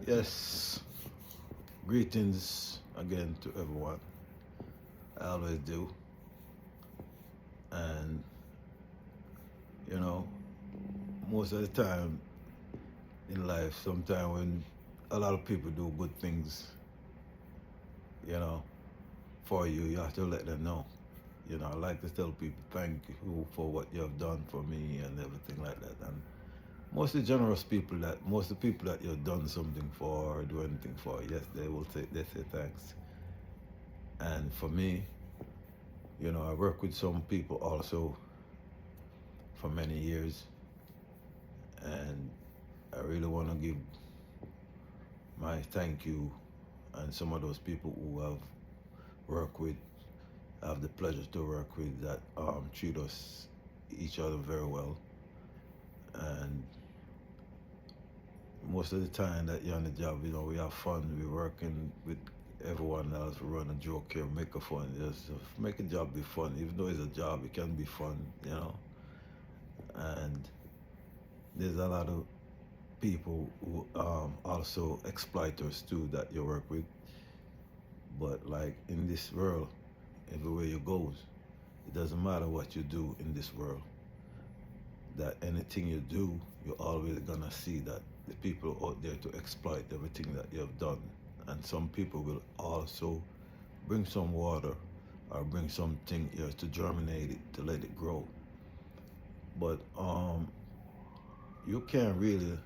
Yes, greetings again to everyone. I always do. And, you know, most of the time in life, sometimes when a lot of people do good things, you know, for you, you have to let them know. I like to tell people thank you for what you have done for me and everything like that. And most of the people that you've done something for or do anything for, yes, they say thanks. And for me, I work with some people also for many years, and I really want to give my thank you and some of those people who have worked with, have the pleasure to work with that treat us each other very well. And most of the time that you're on the job, we have fun. We're working with everyone else. We run a joke here, make a fun. Just make a job be fun. Even though it's a job, it can be fun. And there's a lot of people who also exploiters too that you work with. But like in this world, everywhere you goes, it doesn't matter what you do in this world. That anything you do, you're always gonna see that the people out there to exploit everything that you have done. And some people will also bring some water or bring something here to germinate it, to let it grow. But you can't really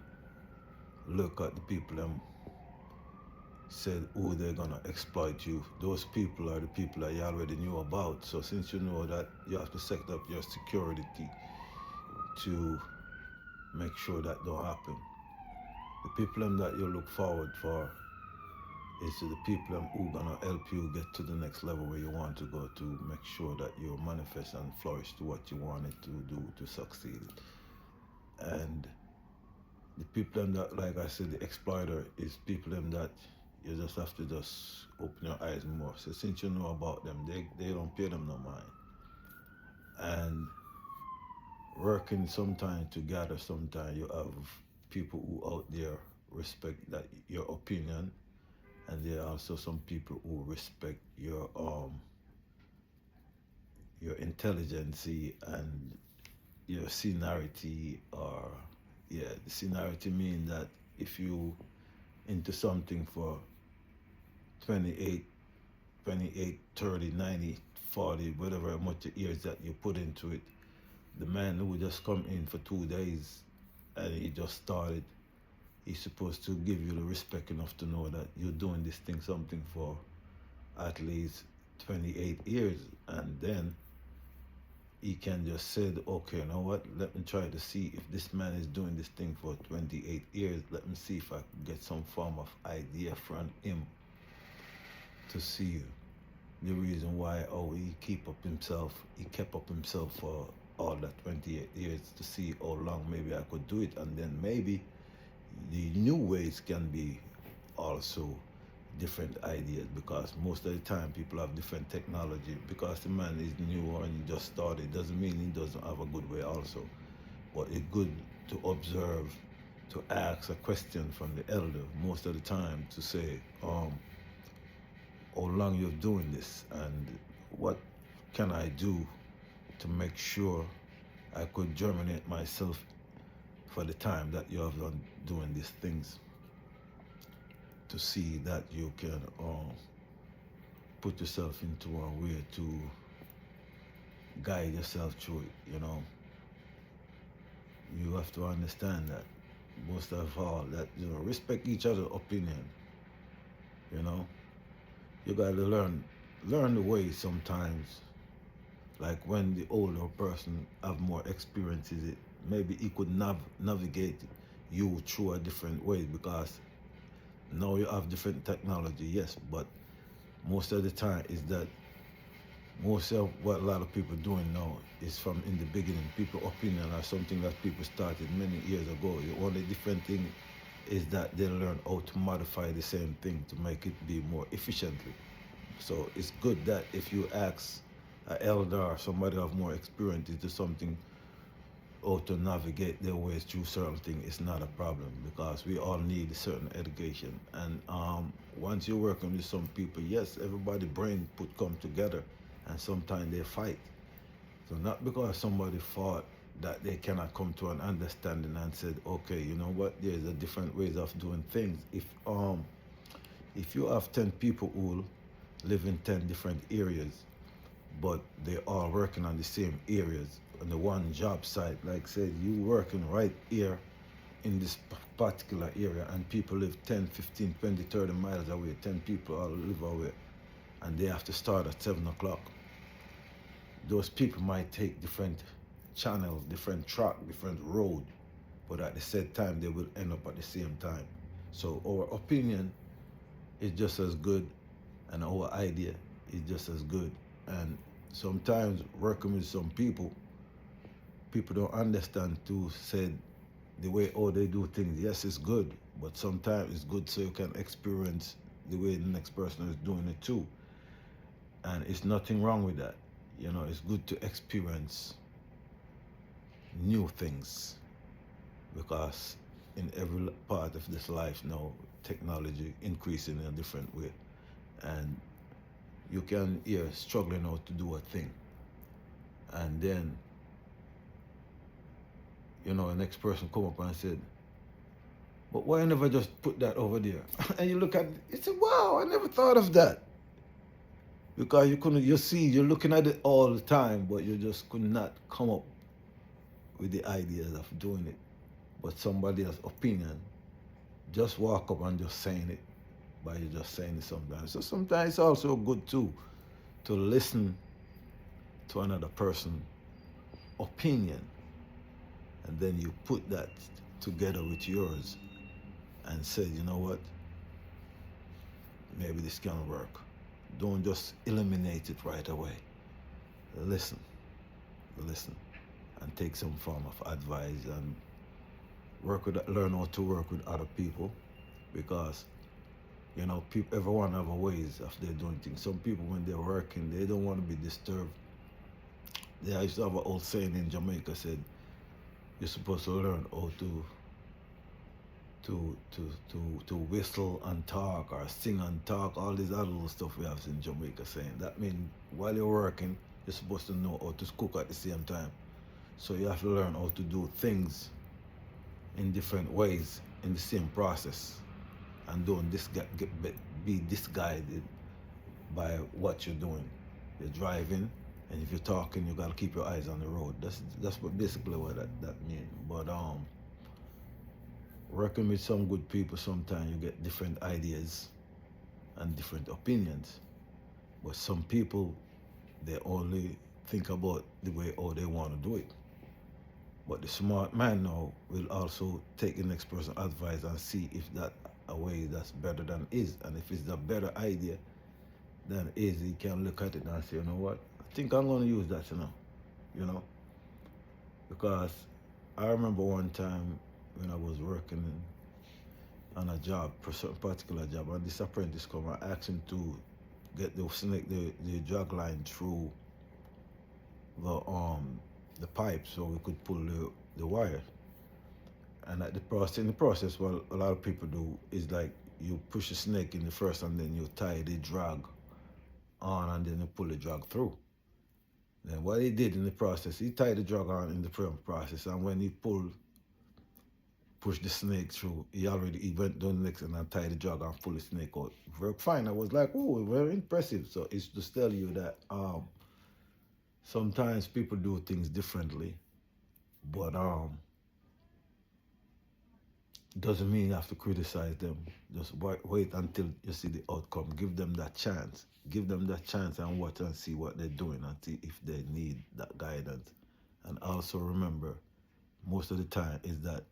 look at the people and said, oh, they're gonna exploit you. Those people are the people that you already knew about. So since you know that, you have to set up your security to make sure that don't happen. The people them that you look forward for is to the people them who gonna help you get to the next level where you want to go, to make sure that you manifest and flourish to what you wanted to do to succeed. And the people them that, like I said, the exploiter is people them that you just have to just open your eyes more. So since you know about them, they don't pay them no mind. And working sometime together, sometimes you have people who out there respect that your opinion, and there are also some people who respect your intelligence and your seniority. Or yeah, the seniority means that if you into something for 28, 28, 30, 90, 40, whatever much years that you put into it, the man who just come in for 2 days and he just started, he's supposed to give you the respect enough to know that you're doing this thing something for at least 28 years. And then he can just say, okay, you know what, let me try to see if this man is doing this thing for 28 years. Let me see if I can get some form of idea from him to see the reason why he kept up himself for all that 28 years, to see how long maybe I could do it. And then maybe the new ways can be also different ideas, because most of the time people have different technology. Because the man is new and he just started doesn't mean he doesn't have a good way also. But it's good to observe, to ask a question from the elder most of the time, to say how long you're doing this and what can I do to make sure I could germinate myself for the time that you have done doing these things, to see that you can put yourself into a way to guide yourself through it. You have to understand that most of all that respect each other's opinion. You know, you got to learn the way sometimes. Like when the older person have more experiences, maybe he could navigate you through a different way, because now you have different technology, yes, but most of the time is that most of what a lot of people doing now is from in the beginning. People opinion are something that people started many years ago. The only different thing is that they learn how to modify the same thing to make it be more efficiently. So it's good that if you ask an elder or somebody of more experience into something how to navigate their ways through certain things is not a problem because we all need a certain education. And once you're working with some people, yes, everybody brain put come together, and sometimes they fight. So not because somebody thought that they cannot come to an understanding and said, okay, you know what, there's a different ways of doing things. If you have 10 people who live in 10 different areas, but they are working on the same areas on the one job site, like say you working right here in this particular area and people live 10, 15, 20, 30 miles away, 10 people all live away, and they have to start at 7 o'clock. Those people might take different channels, different track, different road, but at the same time they will end up at the same time. So our opinion is just as good, and our idea is just as good. And sometimes working with some people don't understand too. Said the way how they do things, yes, it's good, but sometimes it's good so you can experience the way the next person is doing it too. And it's nothing wrong with that. You know, it's good to experience new things because in every part of this life now, technology increasing in a different way, and you can hear struggling out to do a thing, and then the next person come up and said, but why I never just put that over there? And you look at it, you say, wow, I never thought of that. Because you couldn't, you see, you're looking at it all the time, but you just could not come up with the ideas of doing it. But somebody else's opinion, just walk up and just saying it by you just saying it sometimes. So sometimes it's also good too to listen to another person's opinion, and then you put that together with yours and say, you know what, maybe this can work. Don't just eliminate it right away. Listen, listen, and take some form of advice and learn how to work with other people, because people, everyone have a ways of they doing things. Some people when they're working, they don't want to be disturbed. They used to have an old saying in Jamaica said, you're supposed to learn how to whistle and talk or sing and talk, all these other little stuff we have in Jamaica saying. That means while you're working, you're supposed to know how to cook at the same time. So you have to learn how to do things in different ways in the same process, and don't be disguided by what you're doing. You're driving, and if you're talking, you gotta keep your eyes on the road. That's what basically what that means. But working with some good people, sometimes you get different ideas and different opinions. But some people, they only think about the way how they want to do it. But the smart man now will also take the next person's advice and see if that a way that's better than his. And if it's a better idea than his, he can look at it and say, you know what, I think I'm going to use that, you know. Because I remember one time when I was working on a job, a certain particular job, and this apprentice come and asked him to get the drag line through the pipe so we could pull the wire. And in the process, what a lot of people do is like you push the snake in the first, and then you tie the drag on, and then you pull the drag through. Then what he did in the process, he tied the drag on in the process, and when he pushed the snake through, he went down the next and tied the drag and pulled the snake out. Worked fine. I was like, oh, very impressive. So it's to tell you that sometimes people do things differently, but doesn't mean you have to criticize them. Just wait until you see the outcome. Give them that chance. Give them that chance and watch and see what they're doing and see if they need that guidance. And also remember, most of the time is that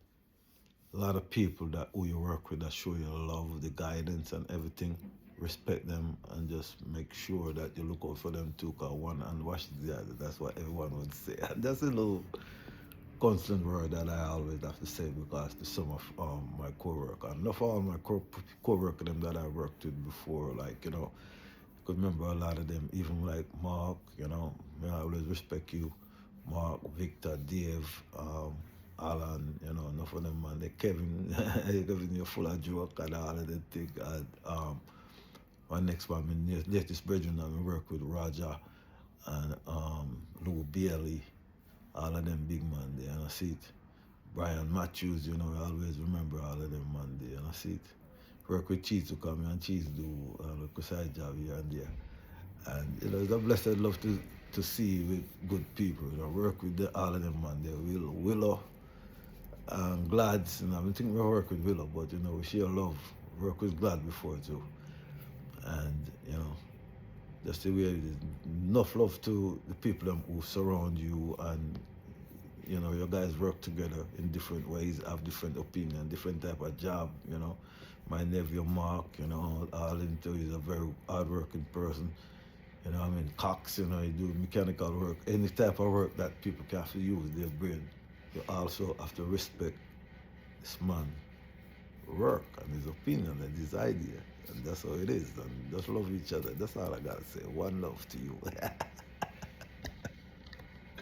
a lot of people who you work with that show you love, the guidance and everything, respect them and just make sure that you look out for them too, because one and wash the other. That's what everyone would say. And that's a little constant word that I always have to say because to some of my co-workers, and not all my co-workers them that I worked with before, like, I could remember a lot of them, even like Mark, I always respect you. Mark, Victor, Dave, Alan, enough of them, man. They Kevin, Kevin, you're full of joke and all of that thing. And my next one, my latest brethren, I work with Roger and Lou Bailey, all of them big man there, and I see it. Brian Matthews, I always remember all of them man there, and I see it. Work with Cheese to come and Cheese do a side job here and there. And it's a blessed love to see with good people. Work with all of them man there. Willow and Glads, I think we work with Willow, but we share love. Work with Glad before too. And just the way it is. Enough love to the people who surround you, and your guys work together in different ways, have different opinion, different type of job. My nephew Mark, all into is a very hardworking person. I mean, Cox, he do mechanical work, any type of work that people can have to use their brain. You also have to respect this man work and his opinion and his idea. And that's how it is. And just love each other. That's all I gotta say. One love to you.